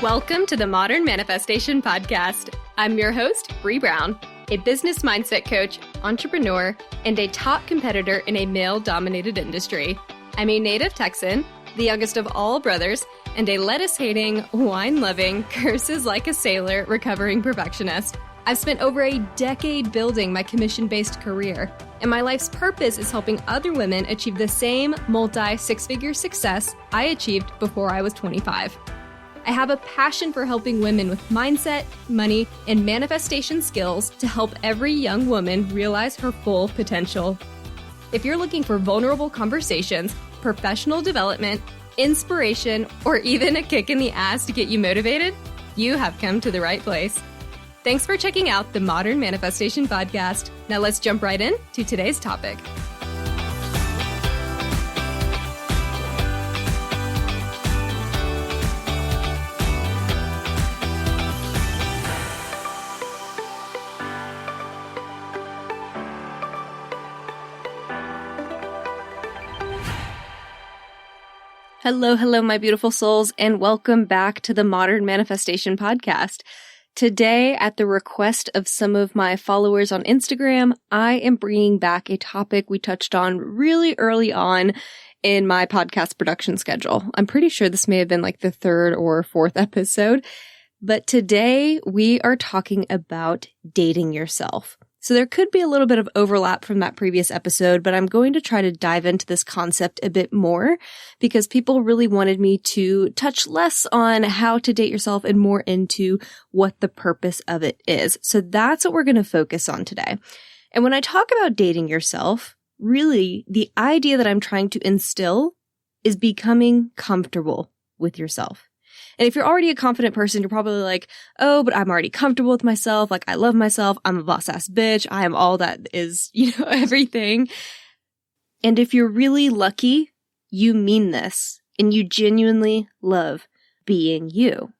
Welcome to the Modern Manifestation Podcast. I'm your host, Bree Brown, a business mindset coach, entrepreneur, and a top competitor in a male-dominated industry. I'm a native Texan, the youngest of all brothers, and a lettuce-hating, wine-loving, curses-like-a-sailor recovering perfectionist. I've spent over a decade building my commission-based career, and my life's purpose is helping other women achieve the same multi-six-figure success I achieved before I was 25. I have a passion for helping women with mindset, money, and manifestation skills to help every young woman realize her full potential. If you're looking for vulnerable conversations, professional development, inspiration, or even a kick in the ass to get you motivated, you have come to the right place. Thanks for checking out the Modern Manifestation Podcast. Now let's jump right in to today's topic. Hello, my beautiful souls, and welcome back to the Modern Manifestation Podcast. Today, at the request of some of my followers on Instagram, I am bringing back a topic we touched on really early on in my podcast production schedule. I'm pretty sure this may have been like the third or fourth episode, but today we are talking about dating yourself. So there could be a little bit of overlap from that previous episode, but I'm going to try to dive into this concept a bit more because people really wanted me to touch less on how to date yourself and more into what the purpose of it is. So that's what we're going to focus on today. And when I talk about dating yourself, really the idea that I'm trying to instill is becoming comfortable with yourself. And if you're already a confident person, you're probably like, oh, but I'm already comfortable with myself. Like, I love myself. I'm a boss ass bitch. I am all that is, everything. And if you're really lucky, you mean this and you genuinely love being you.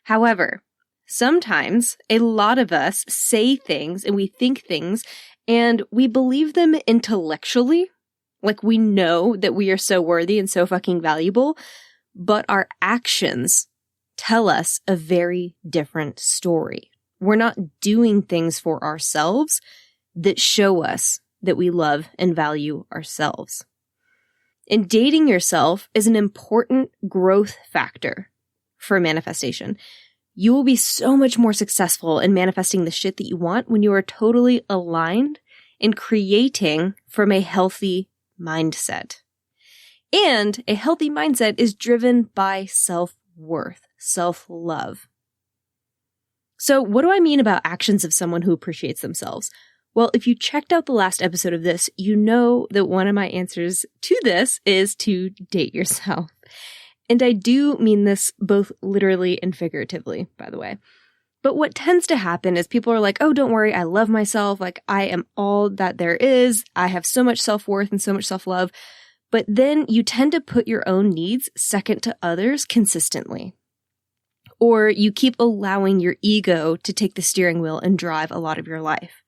However, sometimes a lot of us say things and we think things and we believe them intellectually. Like, we know that we are so worthy and so fucking valuable. But our actions tell us a very different story. We're not doing things for ourselves that show us that we love and value ourselves. And dating yourself is an important growth factor for manifestation. You will be so much more successful in manifesting the shit that you want when you are totally aligned and creating from a healthy mindset. And a healthy mindset is driven by self-worth, self-love. So what do I mean about actions of someone who appreciates themselves? Well, if you checked out the last episode of this, you know that one of my answers to this is to date yourself. And I do mean this both literally and figuratively, by the way. But what tends to happen is people are like, oh, don't worry, I love myself. Like, I am all that there is. I have so much self-worth and so much self-love. But then you tend to put your own needs second to others consistently. Or you keep allowing your ego to take the steering wheel and drive a lot of your life.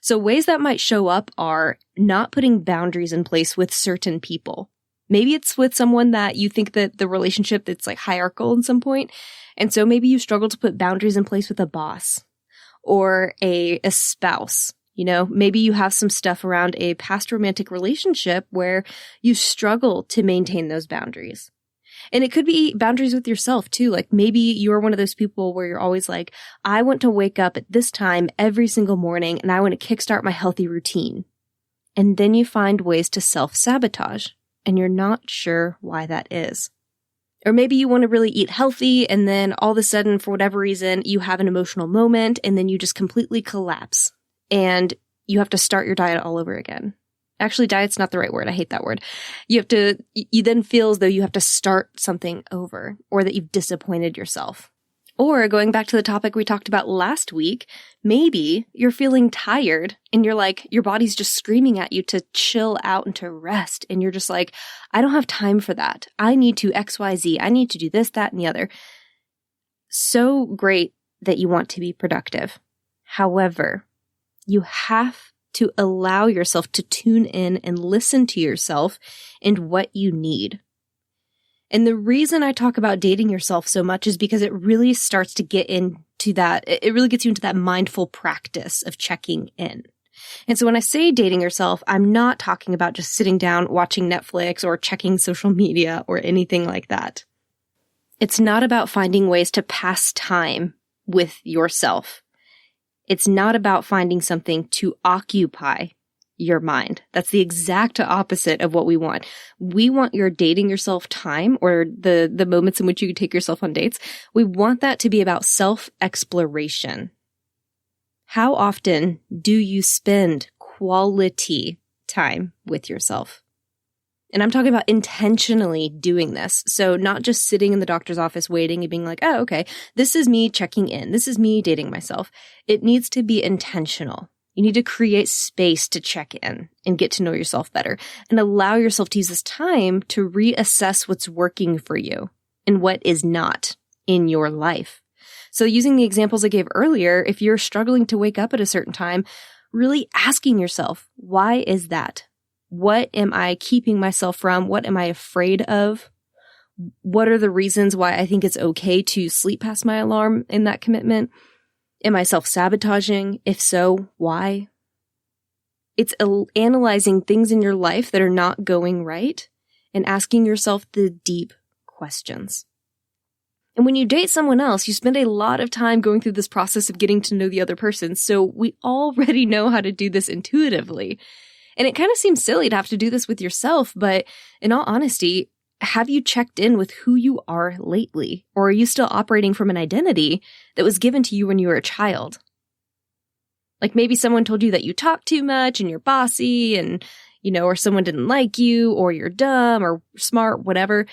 So ways that might show up are not putting boundaries in place with certain people. Maybe it's with someone that you think that the relationship that's like hierarchical at some point. And so maybe you struggle to put boundaries in place with a boss or a spouse. Maybe you have some stuff around a past romantic relationship where you struggle to maintain those boundaries. And it could be boundaries with yourself too. Like, maybe you're one of those people where you're always like, I want to wake up at this time every single morning and I want to kickstart my healthy routine. And then you find ways to self-sabotage and you're not sure why that is. Or maybe you want to really eat healthy and then all of a sudden, for whatever reason, you have an emotional moment and then you just completely collapse. And you have to start your diet all over again. Actually, diet's not the right word. I hate that word. You then feel as though you have to start something over or that you've disappointed yourself. Or going back to the topic we talked about last week, maybe you're feeling tired and you're like, your body's just screaming at you to chill out and to rest. And you're just like, I don't have time for that. I need to XYZ. I need to do this, that, and the other. So great that you want to be productive. However, you have to allow yourself to tune in and listen to yourself and what you need. And the reason I talk about dating yourself so much is because it really starts to get into that, it really gets you into that mindful practice of checking in. And so when I say dating yourself, I'm not talking about just sitting down, watching Netflix or checking social media or anything like that. It's not about finding ways to pass time with yourself. It's not about finding something to occupy your mind. That's the exact opposite of what we want. We want your dating yourself time, or the moments in which you take yourself on dates. We want that to be about self-exploration. How often do you spend quality time with yourself? And I'm talking about intentionally doing this. So not just sitting in the doctor's office waiting and being like, oh, okay, this is me checking in. This is me dating myself. It needs to be intentional. You need to create space to check in and get to know yourself better and allow yourself to use this time to reassess what's working for you and what is not in your life. So using the examples I gave earlier, if you're struggling to wake up at a certain time, really asking yourself, why is that? What am I keeping myself from? What am I afraid of? What are the reasons why I think it's okay to sleep past my alarm in that commitment? Am I self-sabotaging? If so, why? It's analyzing things in your life that are not going right and asking yourself the deep questions. And when you date someone else, you spend a lot of time going through this process of getting to know the other person. So we already know how to do this intuitively. And it kind of seems silly to have to do this with yourself, but in all honesty, have you checked in with who you are lately? Or are you still operating from an identity that was given to you when you were a child? Like maybe someone told you that you talk too much and you're bossy and, or someone didn't like you or you're dumb or smart, whatever.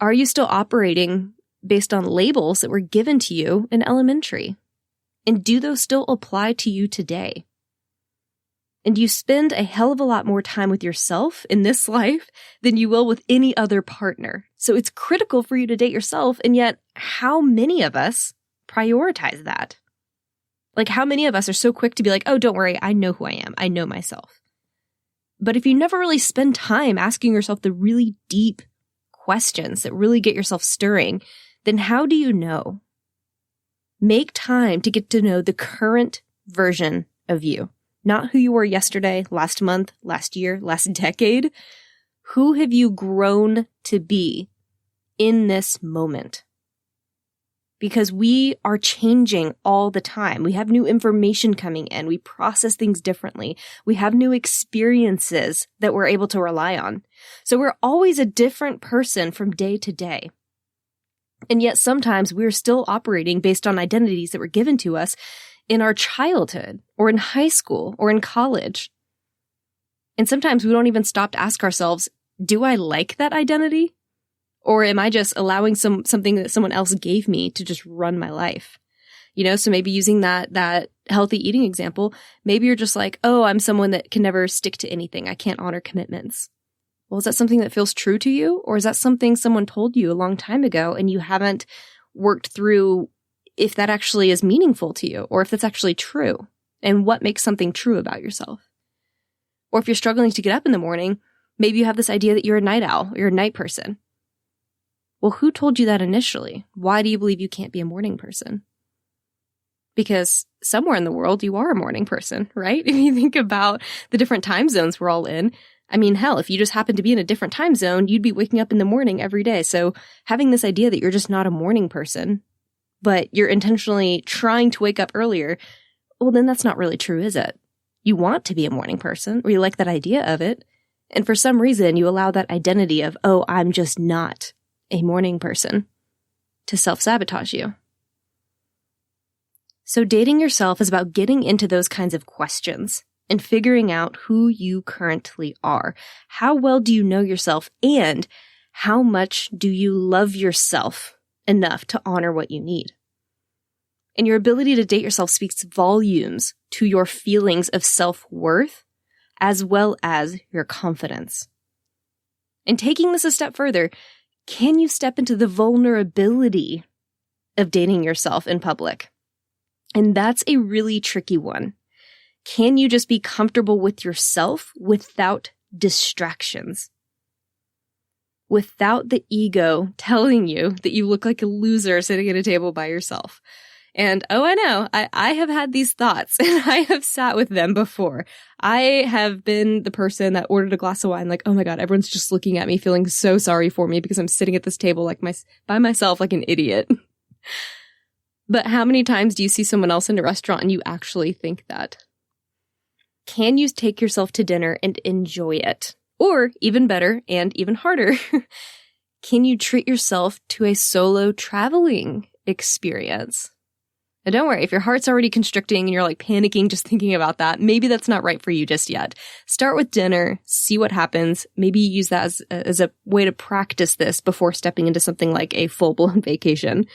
Are you still operating based on labels that were given to you in elementary? And do those still apply to you today? And you spend a hell of a lot more time with yourself in this life than you will with any other partner. So it's critical for you to date yourself. And yet, how many of us prioritize that? Like, how many of us are so quick to be like, oh, don't worry, I know who I am. I know myself. But if you never really spend time asking yourself the really deep questions that really get yourself stirring, then how do you know? Make time to get to know the current version of you. Not who you were yesterday, last month, last year, last decade. Who have you grown to be in this moment? Because we are changing all the time. We have new information coming in. We process things differently. We have new experiences that we're able to rely on. So we're always a different person from day to day. And yet sometimes we're still operating based on identities that were given to us in our childhood or in high school or in college. And sometimes we don't even stop to ask ourselves, do I like that identity? Or am I just allowing something that someone else gave me to just run my life? So maybe using that healthy eating example, maybe you're just like, oh, I'm someone that can never stick to anything. I can't honor commitments. Well, is that something that feels true to you? Or is that something someone told you a long time ago and you haven't worked through if that actually is meaningful to you, or if that's actually true, and what makes something true about yourself? Or if you're struggling to get up in the morning, maybe you have this idea that you're a night owl, or you're a night person. Well, who told you that initially? Why do you believe you can't be a morning person? Because somewhere in the world, you are a morning person, right? If you think about the different time zones we're all in, I mean, hell, if you just happen to be in a different time zone, you'd be waking up in the morning every day. So having this idea that you're just not a morning person, but you're intentionally trying to wake up earlier, well, then that's not really true, is it? You want to be a morning person, or you like that idea of it, and for some reason you allow that identity of, oh, I'm just not a morning person, to self-sabotage you. So dating yourself is about getting into those kinds of questions and figuring out who you currently are. How well do you know yourself, and how much do you love yourself enough to honor what you need? And your ability to date yourself speaks volumes to your feelings of self-worth as well as your confidence. And taking this a step further, can you step into the vulnerability of dating yourself in public? And that's a really tricky one. Can you just be comfortable with yourself without distractions? without the ego telling you that you look like a loser sitting at a table by yourself. And I know, I have had these thoughts and I have sat with them before. I have been the person that ordered a glass of wine like, oh my God, everyone's just looking at me feeling so sorry for me because I'm sitting at this table like by myself like an idiot. But how many times do you see someone else in a restaurant and you actually think that? Can you take yourself to dinner and enjoy it? Or even better and even harder, can you treat yourself to a solo traveling experience? Now, don't worry, if your heart's already constricting and you're like panicking just thinking about that, maybe that's not right for you just yet. Start with dinner, see what happens. Maybe use that as a way to practice this before stepping into something like a full-blown vacation.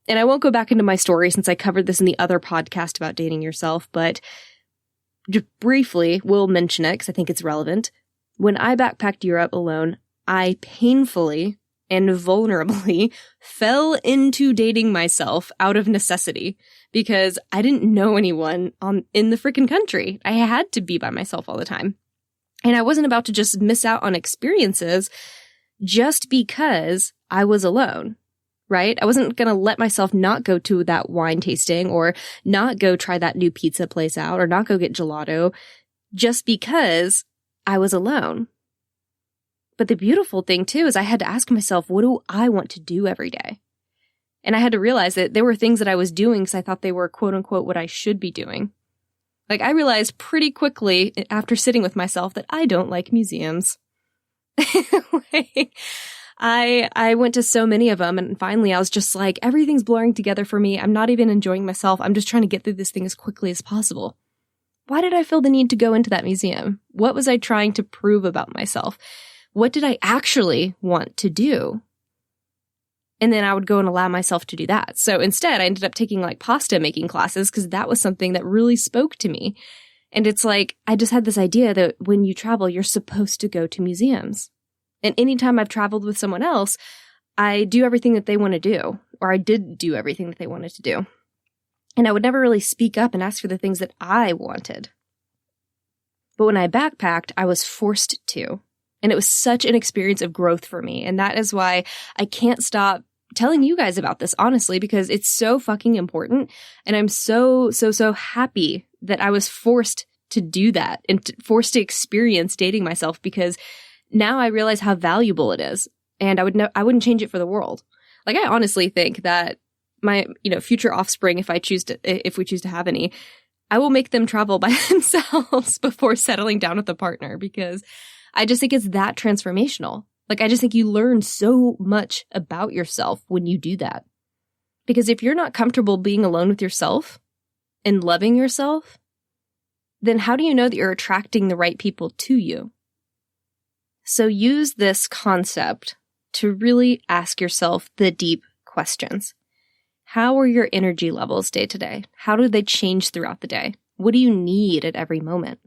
And I won't go back into my story since I covered this in the other podcast about dating yourself, but just briefly, we'll mention it because I think it's relevant. When I backpacked Europe alone, I painfully and vulnerably fell into dating myself out of necessity because I didn't know anyone in the freaking country. I had to be by myself all the time. And I wasn't about to just miss out on experiences just because I was alone, right? I wasn't going to let myself not go to that wine tasting or not go try that new pizza place out or not go get gelato just because I was alone. But the beautiful thing, too, is I had to ask myself, what do I want to do every day? And I had to realize that there were things that I was doing because I thought they were, quote unquote, what I should be doing. Like, I realized pretty quickly after sitting with myself that I don't like museums. I went to so many of them, and finally I was just like, everything's blurring together for me. I'm not even enjoying myself. I'm just trying to get through this thing as quickly as possible. Why did I feel the need to go into that museum? What was I trying to prove about myself? What did I actually want to do? And then I would go and allow myself to do that. So instead, I ended up taking like pasta making classes because that was something that really spoke to me. And it's like, I just had this idea that when you travel, you're supposed to go to museums. And anytime I've traveled with someone else, I do everything that they want to do, or I did do everything that they wanted to do. And I would never really speak up and ask for the things that I wanted. But when I backpacked, I was forced to. And it was such an experience of growth for me. And that is why I can't stop telling you guys about this, honestly, because it's so fucking important. And I'm so happy that I was forced to do that and forced to experience dating myself, because now I realize how valuable it is. And I wouldn't change it for the world. Like, I honestly think that my, future offspring, if we choose to have any, I will make them travel by themselves before settling down with a partner, because I just think it's that transformational. Like, I just think you learn so much about yourself when you do that. Because if you're not comfortable being alone with yourself and loving yourself, then how do you know that you're attracting the right people to you? So use this concept to really ask yourself the deep questions. How are your energy levels day to day? How do they change throughout the day? What do you need at every moment?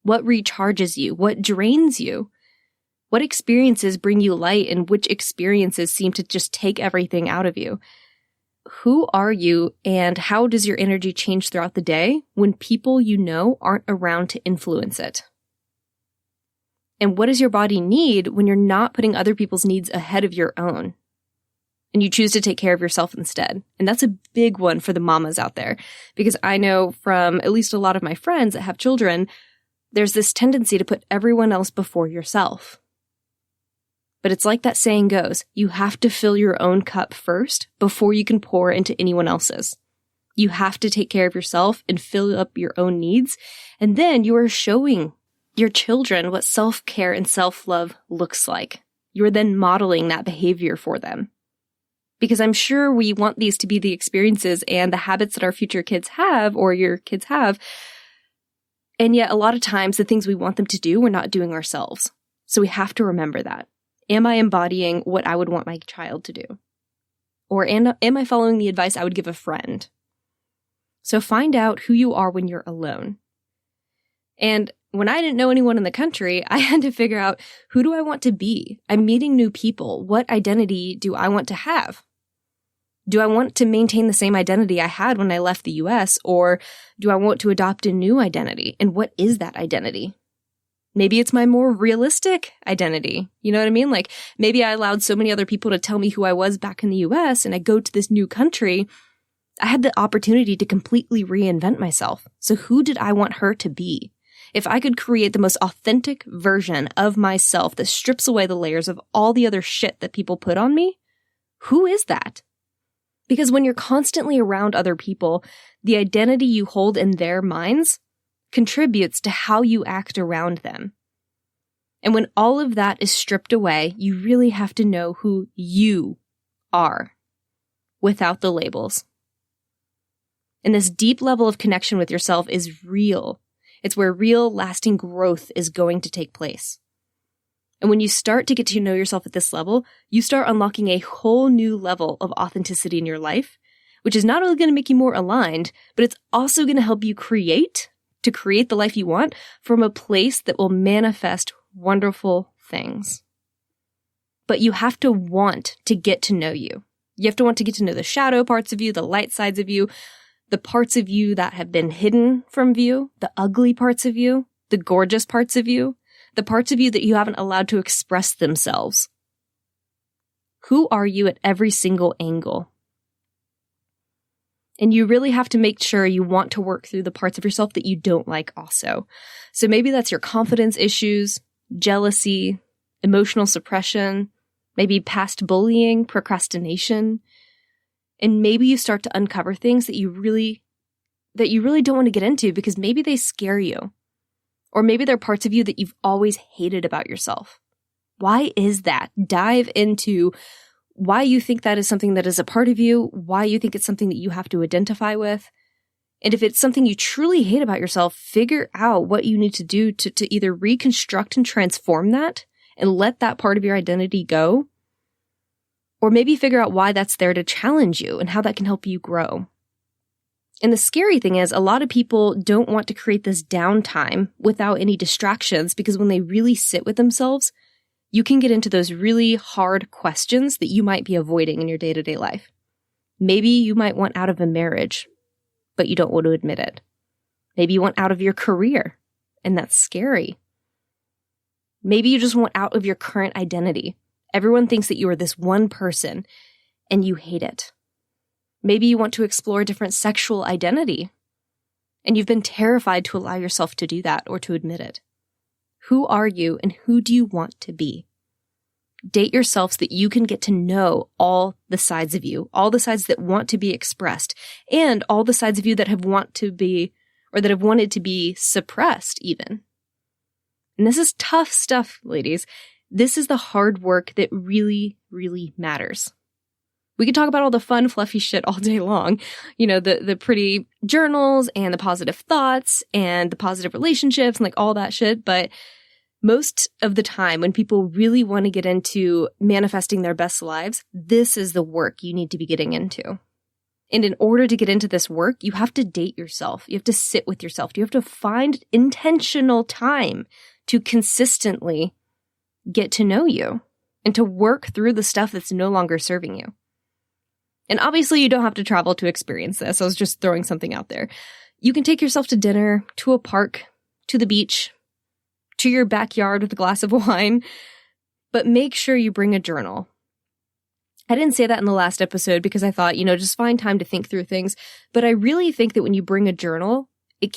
What recharges you? What drains you? What experiences bring you light, and which experiences seem to just take everything out of you? Who are you, and how does your energy change throughout the day when people you know aren't around to influence it? And what does your body need when you're not putting other people's needs ahead of your own, and you choose to take care of yourself instead? And that's a big one for the mamas out there, because I know from at least a lot of my friends that have children, there's this tendency to put everyone else before yourself. But it's like that saying goes, you have to fill your own cup first before you can pour into anyone else's. You have to take care of yourself and fill up your own needs, and then you are showing your children what self-care and self-love looks like. You're then modeling that behavior for them. Because I'm sure we want these to be the experiences and the habits that our future kids have, or your kids have. And yet a lot of times the things we want them to do, we're not doing ourselves. So we have to remember that. Am I embodying what I would want my child to do? Or am I following the advice I would give a friend? So find out who you are when you're alone. And when I didn't know anyone in the country, I had to figure out, who do I want to be? I'm meeting new people. What identity do I want to have? Do I want to maintain the same identity I had when I left the US, or do I want to adopt a new identity? And what is that identity? Maybe it's my more realistic identity. You know what I mean? Like maybe I allowed so many other people to tell me who I was back in the US, and I go to this new country. I had the opportunity to completely reinvent myself. So who did I want her to be? If I could create the most authentic version of myself that strips away the layers of all the other shit that people put on me, who is that? Because when you're constantly around other people, the identity you hold in their minds contributes to how you act around them. And when all of that is stripped away, you really have to know who you are without the labels. And this deep level of connection with yourself is real. It's where real, lasting growth is going to take place. And when you start to get to know yourself at this level, you start unlocking a whole new level of authenticity in your life, which is not only going to make you more aligned, but it's also going to help you create the life you want from a place that will manifest wonderful things. But you have to want to get to know you. You have to want to get to know the shadow parts of you, the light sides of you, the parts of you that have been hidden from view, the ugly parts of you, the gorgeous parts of you, the parts of you that you haven't allowed to express themselves. Who are you at every single angle? And you really have to make sure you want to work through the parts of yourself that you don't like also. So maybe that's your confidence issues, jealousy, emotional suppression, maybe past bullying, procrastination. And maybe you start to uncover things that you really don't want to get into because maybe they scare you. Or maybe they're parts of you that you've always hated about yourself. Why is that? Dive into why you think that is something that is a part of you, why you think it's something that you have to identify with. And if it's something you truly hate about yourself, figure out what you need to do to either reconstruct and transform that and let that part of your identity go, or maybe figure out why that's there to challenge you and how that can help you grow. And the scary thing is, a lot of people don't want to create this downtime without any distractions because when they really sit with themselves, you can get into those really hard questions that you might be avoiding in your day-to-day life. Maybe you might want out of a marriage, but you don't want to admit it. Maybe you want out of your career, and that's scary. Maybe you just want out of your current identity. Everyone thinks that you are this one person, and you hate it. Maybe you want to explore a different sexual identity, and you've been terrified to allow yourself to do that or to admit it. Who are you and who do you want to be? Date yourself so that you can get to know all the sides of you, all the sides that want to be expressed, and all the sides of you that have wanted to be suppressed even. And this is tough stuff, ladies. This is the hard work that really, really matters. We could talk about all the fun, fluffy shit all day long. You know, the pretty journals and the positive thoughts and the positive relationships and like all that shit. But most of the time when people really want to get into manifesting their best lives, this is the work you need to be getting into. And in order to get into this work, you have to date yourself. You have to sit with yourself. You have to find intentional time to consistently get to know you and to work through the stuff that's no longer serving you. And obviously you don't have to travel to experience this. I was just throwing something out there. You can take yourself to dinner, to a park, to the beach, to your backyard with a glass of wine, but make sure you bring a journal. I didn't say that in the last episode because I thought, just find time to think through things. But I really think that when you bring a journal, it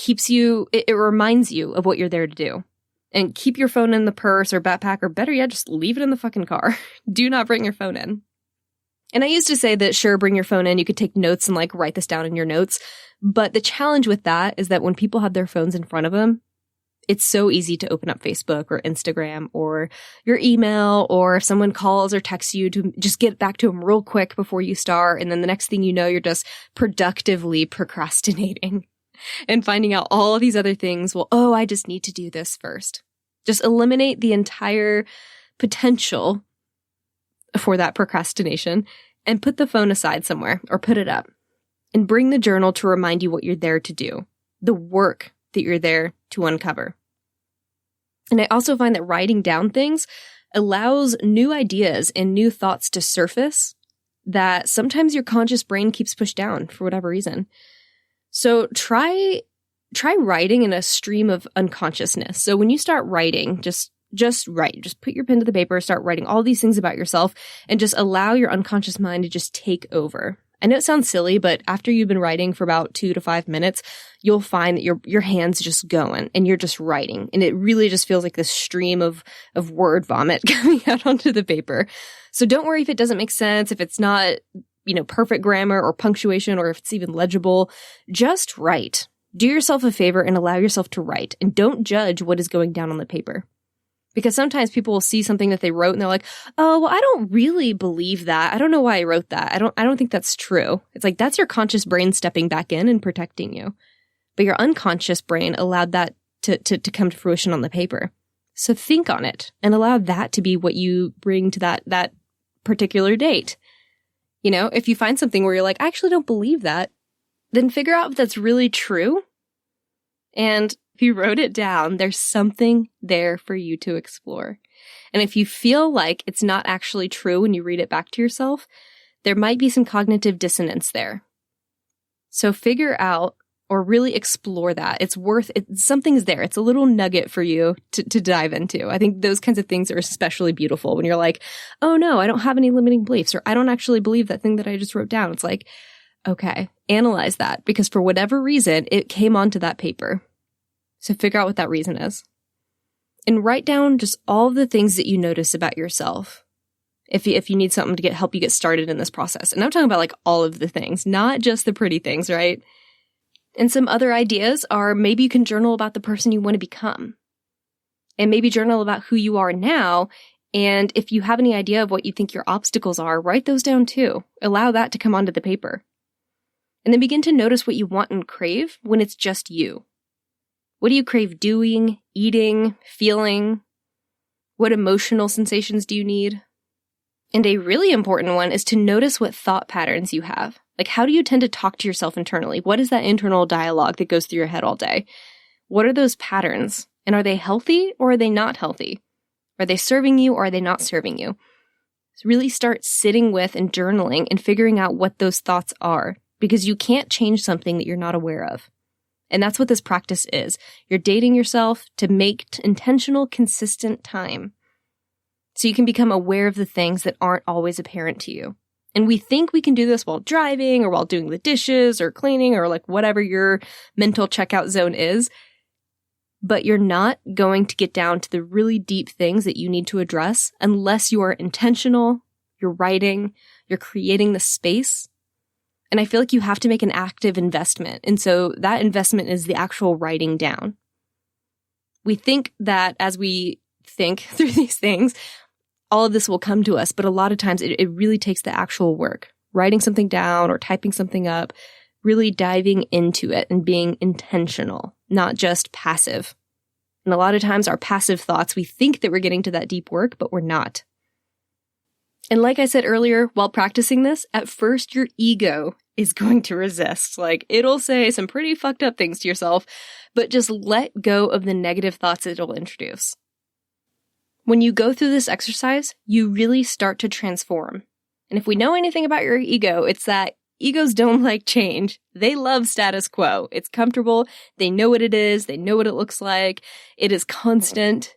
reminds you of what you're there to do. And keep your phone in the purse or backpack, or better yet, just leave it in the fucking car. Do not bring your phone in. And I used to say that, sure, bring your phone in. You could take notes and write this down in your notes. But the challenge with that is that when people have their phones in front of them, it's so easy to open up Facebook or Instagram or your email, or if someone calls or texts you, to just get back to them real quick before you start. And then the next thing you know, you're just productively procrastinating and finding out all of these other things. Well, I just need to do this first. Just eliminate the entire potential for that procrastination and put the phone aside somewhere or put it up and bring the journal to remind you what you're there to do, the work that you're there to uncover. And I also find that writing down things allows new ideas and new thoughts to surface that sometimes your conscious brain keeps pushed down for whatever reason. So try try writing in a stream of unconsciousness. So when you start writing, just write. Just put your pen to the paper, start writing all these things about yourself, and just allow your unconscious mind to just take over. I know it sounds silly, but after you've been writing for about 2 to 5 minutes, you'll find that your hand's just going and you're just writing. And it really just feels like this stream of word vomit coming out onto the paper. So don't worry if it doesn't make sense, if it's not, perfect grammar or punctuation, or if it's even legible. Just write. Do yourself a favor and allow yourself to write, and don't judge what is going down on the paper. Because sometimes people will see something that they wrote and they're like, oh, well, I don't really believe that. I don't know why I wrote that. I don't think that's true. It's like, that's your conscious brain stepping back in and protecting you. But your unconscious brain allowed that to come to fruition on the paper. So think on it and allow that to be what you bring to that particular date. If you find something where you're like, I actually don't believe that, then figure out if that's really true. And if you wrote it down, there's something there for you to explore. And if you feel like it's not actually true when you read it back to yourself, there might be some cognitive dissonance there. So figure out or really explore that. It's worth it. Something's there. It's a little nugget for you to dive into. I think those kinds of things are especially beautiful when you're like, oh no, I don't have any limiting beliefs, or I don't actually believe that thing that I just wrote down. It's like, okay, analyze that, because for whatever reason, it came onto that paper. So figure out what that reason is. And write down just all of the things that you notice about yourself. If you need something to help you get started in this process. And I'm talking about like all of the things, not just the pretty things, right? And some other ideas are, maybe you can journal about the person you want to become. And maybe journal about who you are now. And if you have any idea of what you think your obstacles are, write those down too. Allow that to come onto the paper. And then begin to notice what you want and crave when it's just you. What do you crave doing, eating, feeling? What emotional sensations do you need? And a really important one is to notice what thought patterns you have. Like, how do you tend to talk to yourself internally? What is that internal dialogue that goes through your head all day? What are those patterns? And are they healthy or are they not healthy? Are they serving you or are they not serving you? So really start sitting with and journaling and figuring out what those thoughts are, because you can't change something that you're not aware of. And that's what this practice is. You're dating yourself to make intentional, consistent time so you can become aware of the things that aren't always apparent to you. And we think we can do this while driving or while doing the dishes or cleaning or like whatever your mental checkout zone is. But you're not going to get down to the really deep things that you need to address unless you are intentional, you're writing, you're creating the space. And I feel like you have to make an active investment. And so that investment is the actual writing down. We think that as we think through these things, all of this will come to us. But a lot of times it really takes the actual work. Writing something down or typing something up, really diving into it and being intentional, not just passive. And a lot of times our passive thoughts, we think that we're getting to that deep work, but we're not. And like I said earlier, while practicing this, at first your ego is going to resist. Like, it'll say some pretty fucked up things to yourself, but just let go of the negative thoughts it'll introduce. When you go through this exercise, you really start to transform. And if we know anything about your ego, it's that egos don't like change. They love status quo. It's comfortable. They know what it is. They know what it looks like. It is constant.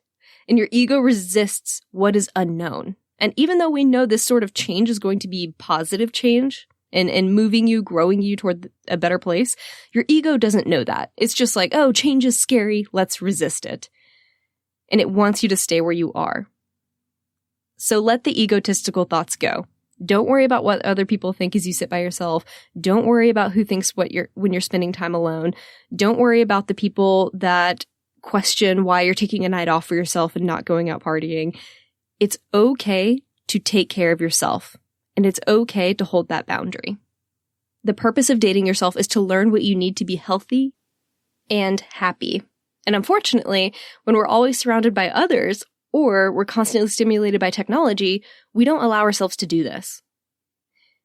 And your ego resists what is unknown. And even though we know this sort of change is going to be positive change and moving you, growing you toward a better place, your ego doesn't know that. It's just like, oh, change is scary. Let's resist it. And it wants you to stay where you are. So let the egotistical thoughts go. Don't worry about what other people think as you sit by yourself. Don't worry about who thinks when you're spending time alone. Don't worry about the people that question why you're taking a night off for yourself and not going out partying. It's okay to take care of yourself, and it's okay to hold that boundary. The purpose of dating yourself is to learn what you need to be healthy and happy. And unfortunately, when we're always surrounded by others, or we're constantly stimulated by technology, we don't allow ourselves to do this.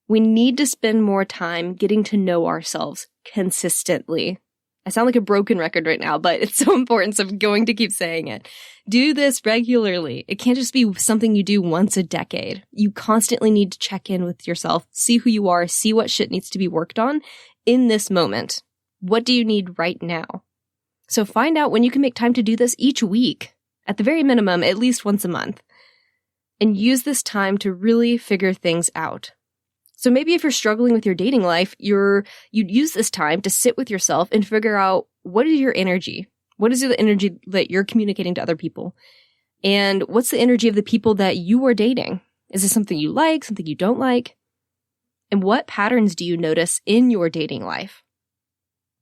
We need to spend more time getting to know ourselves consistently. I sound like a broken record right now, but it's so important, so I'm going to keep saying it. Do this regularly. It can't just be something you do once a decade. You constantly need to check in with yourself, see who you are, see what shit needs to be worked on in this moment. What do you need right now? So find out when you can make time to do this each week, at the very minimum, at least once a month, and use this time to really figure things out. So maybe if you're struggling with your dating life, you'd use this time to sit with yourself and figure out, what is your energy? What is the energy that you're communicating to other people? And what's the energy of the people that you are dating? Is this something you like, something you don't like? And what patterns do you notice in your dating life?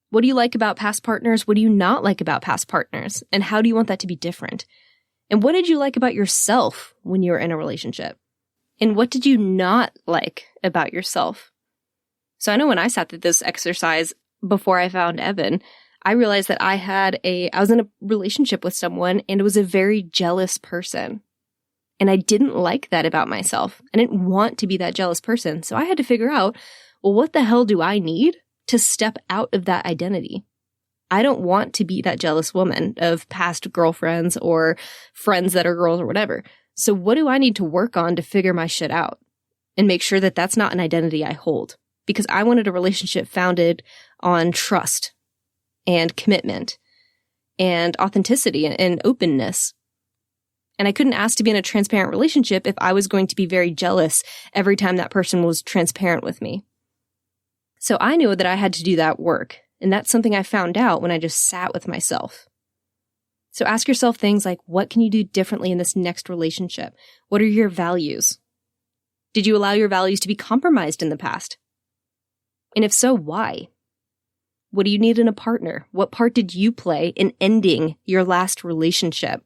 What do you like about past partners? What do you not like about past partners? And how do you want that to be different? And what did you like about yourself when you were in a relationship? And what did you not like about yourself? So I know when I sat through this exercise before I found Evan, I realized that I was in a relationship with someone and it was a very jealous person. And I didn't like that about myself. I didn't want to be that jealous person. So I had to figure out, well, what the hell do I need to step out of that identity? I don't want to be that jealous woman of past girlfriends or friends that are girls or whatever. So what do I need to work on to figure my shit out and make sure that that's not an identity I hold? Because I wanted a relationship founded on trust and commitment and authenticity and openness. And I couldn't ask to be in a transparent relationship if I was going to be very jealous every time that person was transparent with me. So I knew that I had to do that work. And that's something I found out when I just sat with myself. So ask yourself things like, what can you do differently in this next relationship? What are your values? Did you allow your values to be compromised in the past? And if so, why? What do you need in a partner? What part did you play in ending your last relationship?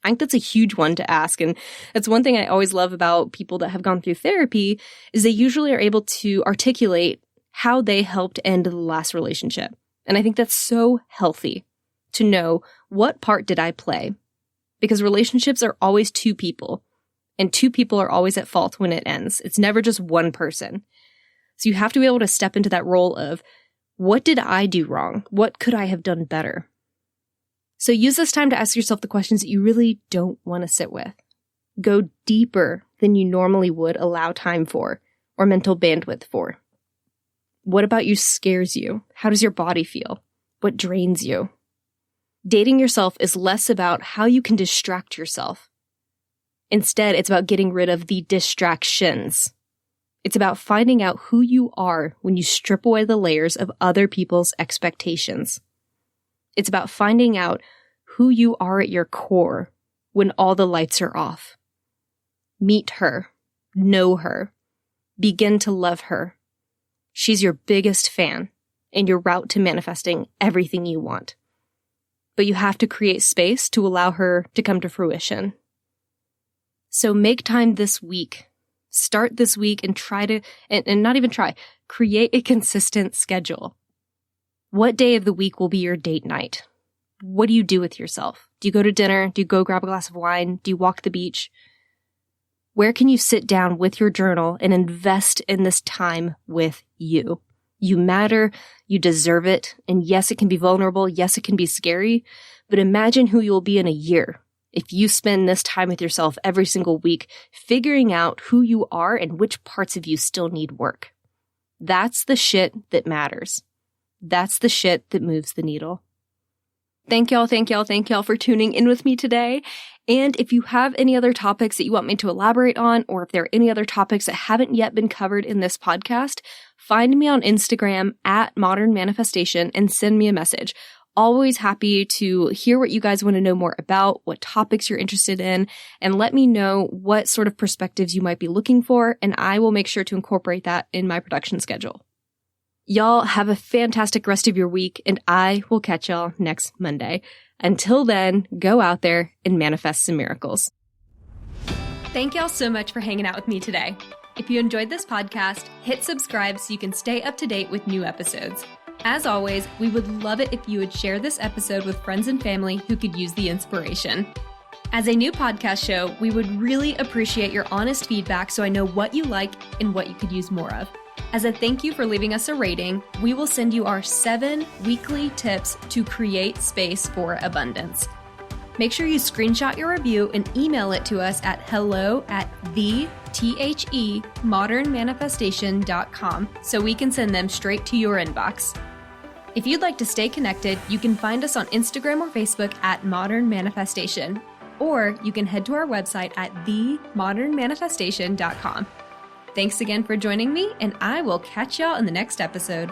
I think that's a huge one to ask. And that's one thing I always love about people that have gone through therapy is they usually are able to articulate how they helped end the last relationship. And I think that's so healthy to know, what part did I play? Because relationships are always two people, and two people are always at fault when it ends. It's never just one person. So you have to be able to step into that role of, what did I do wrong? What could I have done better? So use this time to ask yourself the questions that you really don't want to sit with. Go deeper than you normally would allow time for or mental bandwidth for. What about you scares you? How does your body feel? What drains you? Dating yourself is less about how you can distract yourself. Instead, it's about getting rid of the distractions. It's about finding out who you are when you strip away the layers of other people's expectations. It's about finding out who you are at your core when all the lights are off. Meet her. Know her. Begin to love her. She's your biggest fan and your route to manifesting everything you want. But you have to create space to allow her to come to fruition. So make time this week. Start this week and create a consistent schedule. What day of the week will be your date night? What do you do with yourself? Do you go to dinner? Do you go grab a glass of wine? Do you walk the beach? Where can you sit down with your journal and invest in this time with you? You matter, you deserve it, and yes, it can be vulnerable, yes, it can be scary, but imagine who you'll be in a year if you spend this time with yourself every single week figuring out who you are and which parts of you still need work. That's the shit that matters. That's the shit that moves the needle. Thank y'all for tuning in with me today. And if you have any other topics that you want me to elaborate on, or if there are any other topics that haven't yet been covered in this podcast, find me on Instagram at Modern Manifestation and send me a message. Always happy to hear what you guys want to know more about, what topics you're interested in, and let me know what sort of perspectives you might be looking for, and I will make sure to incorporate that in my production schedule. Y'all have a fantastic rest of your week, and I will catch y'all next Monday. Until then, go out there and manifest some miracles. Thank y'all so much for hanging out with me today. If you enjoyed this podcast, hit subscribe so you can stay up to date with new episodes. As always, we would love it if you would share this episode with friends and family who could use the inspiration. As a new podcast show, we would really appreciate your honest feedback so I know what you like and what you could use more of. As a thank you for leaving us a rating, we will send you our 7 weekly tips to create space for abundance. Make sure you screenshot your review and email it to us at hello@themodernmanifestation.com so we can send them straight to your inbox. If you'd like to stay connected, you can find us on Instagram or Facebook at Modern Manifestation, or you can head to our website at themodernmanifestation.com. Thanks again for joining me, and I will catch y'all in the next episode.